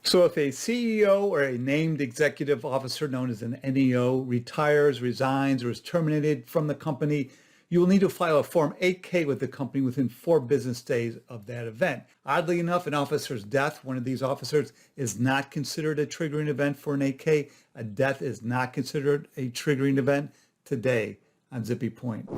So if a CEO or a named executive officer known as an NEO retires, resigns, or is terminated from the company, you will need to file a Form 8K with the company within 4 business days of that event. Oddly enough, an officer's death, one of these officers, is not considered a triggering event for an 8K. A death is not considered a triggering event today on Zippy Point.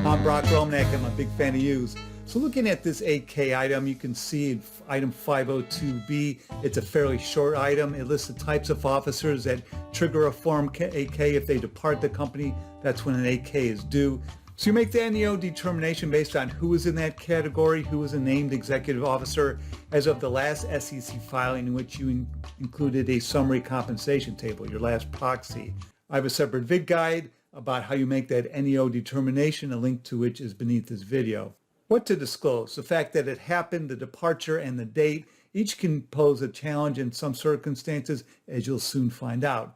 I'm Brock Romanek. I'm a big fan of yous. So looking at this 8K item, you can see item 502B, it's a fairly short item. It lists the types of officers that trigger a Form 8K. If they depart the company, that's when an 8K is due. So you make the NEO determination based on who is in that category, who is a named executive officer as of the last SEC filing in which you included a summary compensation table, your last proxy. I have a separate Vid-Guide about how you make that NEO determination, a link to which is beneath this video. What to disclose? The fact that it happened, the departure, and the date, each can pose a challenge in some circumstances, as you'll soon find out.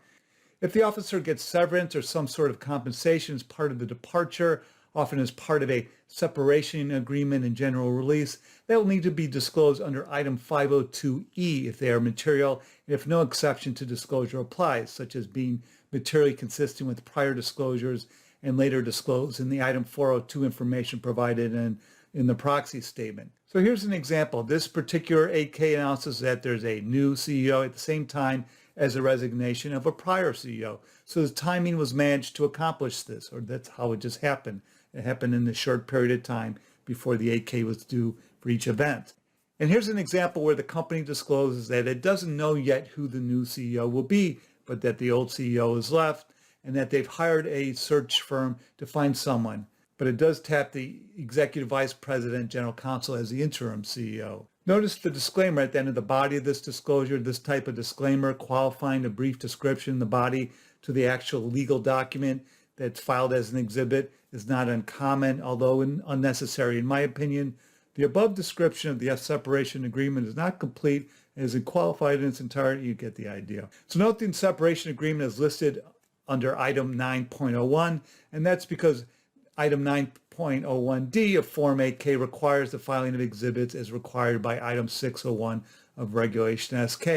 If the officer gets severance or some sort of compensation as part of the departure, often as part of a separation agreement and general release, that will need to be disclosed under item 502E if they are material, and if no exception to disclosure applies, such as being materially consistent with prior disclosures and later disclosed in the item 402 information provided in the proxy statement. So here's an example. This particular 8K announces that there's a new CEO at the same time as the resignation of a prior CEO. So the timing was managed to accomplish this, or that's how it just happened. It happened in a short period of time before the 8K was due for each event. And here's an example where the company discloses that it doesn't know yet who the new CEO will be, but that the old CEO has left and that they've hired a search firm to find someone. But it does tap the executive vice president, general counsel as the interim CEO. Notice the disclaimer at the end of the body of this disclosure. This type of disclaimer qualifying a brief description in the body to the actual legal document that's filed as an exhibit is not uncommon, although unnecessary. In my opinion, the above description of the separation agreement is not complete and isn't qualified in its entirety. You get the idea. So note the separation agreement is listed under item 9.01, and that's because item 9.01D of Form 8K requires the filing of exhibits as required by item 601 of Regulation SK.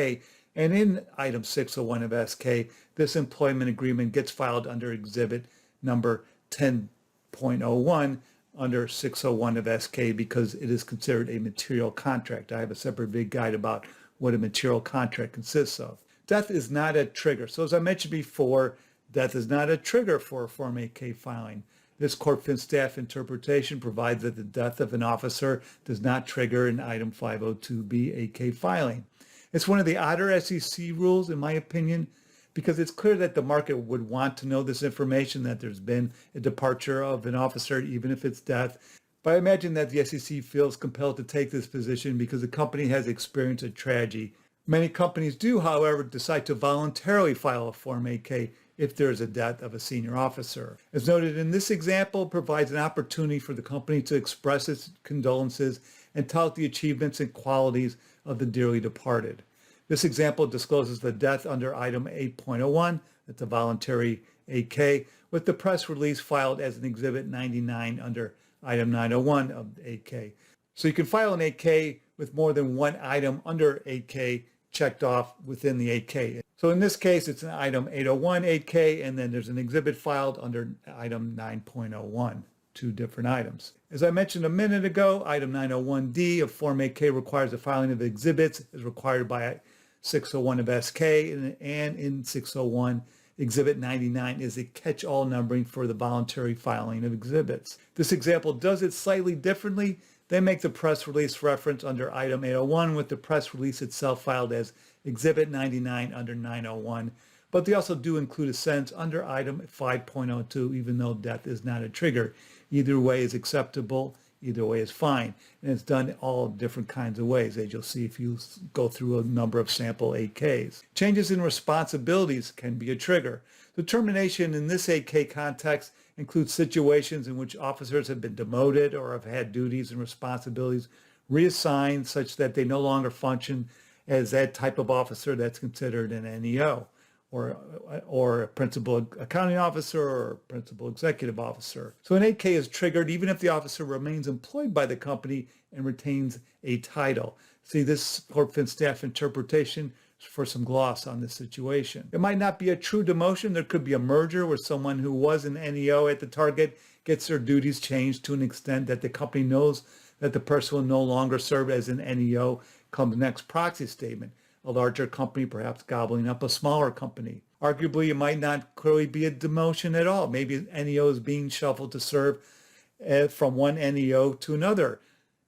And in item 601 of SK, this employment agreement gets filed under exhibit number 10.01 under 601 of SK because it is considered a material contract. I have a separate Vid-Guide about what a material contract consists of. Death is not a trigger. So as I mentioned before, death is not a trigger for a Form 8K filing. This Corp Fin staff interpretation provides that the death of an officer does not trigger an item 502B 8K filing. It's one of the odder SEC rules, in my opinion, because it's clear that the market would want to know this information, that there's been a departure of an officer, even if it's death. But I imagine that the SEC feels compelled to take this position because the company has experienced a tragedy. Many companies do, however, decide to voluntarily file a Form 8K if there is a death of a senior officer. As noted in this example, it provides an opportunity for the company to express its condolences and tout the achievements and qualities of the dearly departed. This example discloses the death under item 8.01, that's a voluntary 8K, with the press release filed as an exhibit 99 under item 901 of 8K. So you can file an 8K with more than one item under 8K checked off within the 8K. So in this case, it's an item 801 8K, and then there's an exhibit filed under item 9.01, 2 different items. As I mentioned a minute ago, item 901D of Form 8K requires the filing of exhibits as required by 601 of SK, and in 601, Exhibit 99 is a catch-all numbering for the voluntary filing of exhibits. This example does it slightly differently. They make the press release reference under item 801 with the press release itself filed as Exhibit 99 under 901, but they also do include a sentence under item 5.02, even though death is not a trigger. Either way is acceptable, either way is fine, and it's done all different kinds of ways, as you'll see if you go through a number of sample 8Ks. Changes in responsibilities can be a trigger. The termination in this 8K context includes situations in which officers have been demoted or have had duties and responsibilities reassigned such that they no longer function as that type of officer that's considered an NEO. or a principal accounting officer or a principal executive officer. So an 8K is triggered even if the officer remains employed by the company and retains a title. See, this Corp Fin staff interpretation for some gloss on this situation. It might not be a true demotion. There could be a merger where someone who was an NEO at the target gets their duties changed to an extent that the company knows that the person will no longer serve as an NEO come the next proxy statement. A larger company perhaps gobbling up a smaller company. Arguably, it might not clearly be a demotion at all. Maybe an NEO is being shuffled to serve from one NEO to another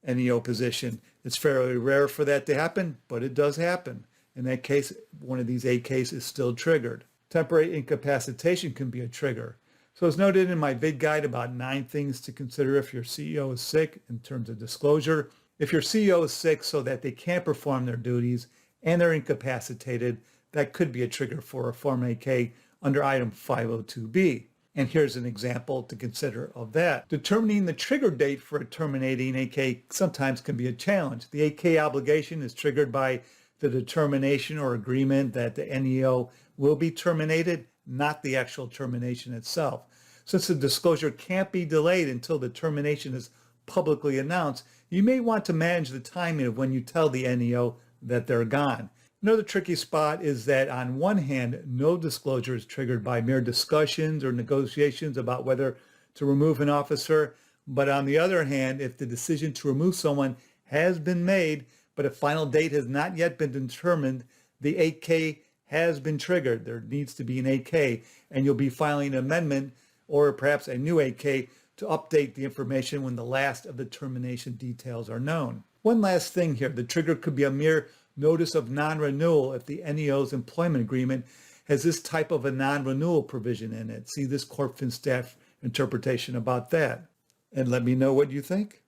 NEO position. It's fairly rare for that to happen, but it does happen. In that case, one of these 8Ks is still triggered. Temporary incapacitation can be a trigger. So as noted in my Vid-Guide about 9 things to consider if your CEO is sick in terms of disclosure. If your CEO is sick so that they can't perform their duties and they're incapacitated, that could be a trigger for a Form 8K under item 502B. And here's an example to consider of that. Determining the trigger date for a terminating 8K sometimes can be a challenge. The 8K obligation is triggered by the determination or agreement that the NEO will be terminated, not the actual termination itself. Since the disclosure can't be delayed until the termination is publicly announced, you may want to manage the timing of when you tell the NEO that they're gone. Another tricky spot is that on one hand, no disclosure is triggered by mere discussions or negotiations about whether to remove an officer. But on the other hand, if the decision to remove someone has been made, but a final date has not yet been determined, the 8K has been triggered. There needs to be an 8K, and you'll be filing an amendment or perhaps a new 8K to update the information when the last of the termination details are known. One last thing here, the trigger could be a mere notice of non-renewal if the NEO's employment agreement has this type of a non-renewal provision in it. See this Corp Fin staff interpretation about that. And let me know what you think.